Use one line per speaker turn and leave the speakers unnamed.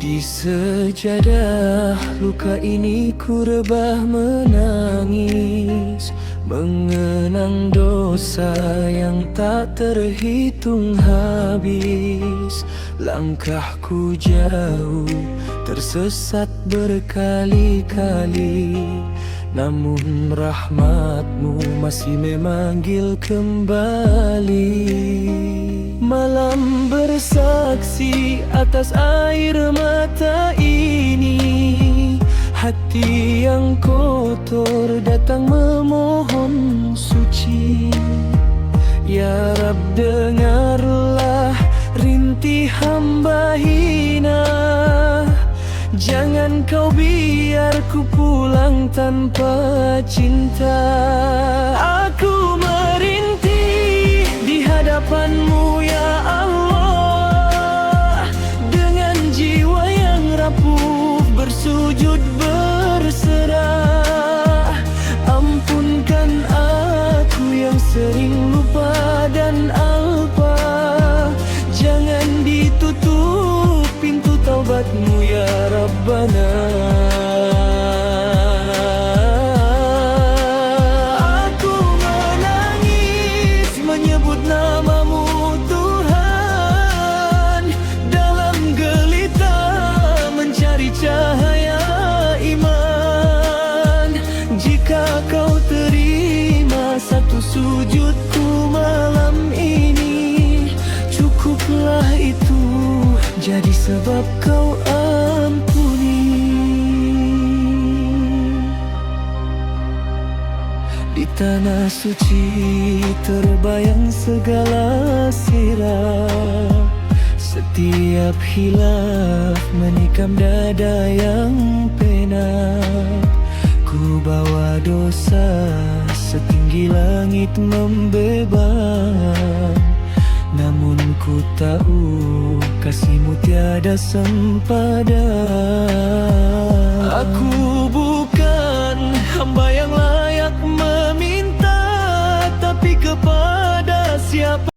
Di sejadah luka ini ku rebah menangis, mengenang dosa yang tak terhitung habis. Langkahku jauh, tersesat berkali-kali, namun rahmat-Mu masih memanggil kembali. Malam bersaksi atas air mata ini, hati yang kotor datang memohon suci. Ya Rab, dengarlah rintih hamba hina, jangan Kau biar ku pulang tanpa cinta. Aku merintih di hadapan-Mu ya Allah, dengan jiwa yang rapuh bersujud berserah. Ampunkan aku yang sering lupa dan alpa, jangan ditutup pintu taubat-Mu ya Rabbana. Aku menangis menyebut nama-Mu Tuhan, dalam gelita mencari cahaya iman. Jika Kau terima satu sujudku malam ini, cukuplah itu jadi sebab Kau ampuni. Di tanah suci terbayang segala sirah, setiap hilaf menikam dada yang penat. Ku bawa dosa setinggi langit membebang, namun ku tahu kasih-Mu tiada sempadan. Aku bukan hamba yang layak meminta, tapi kepada siapa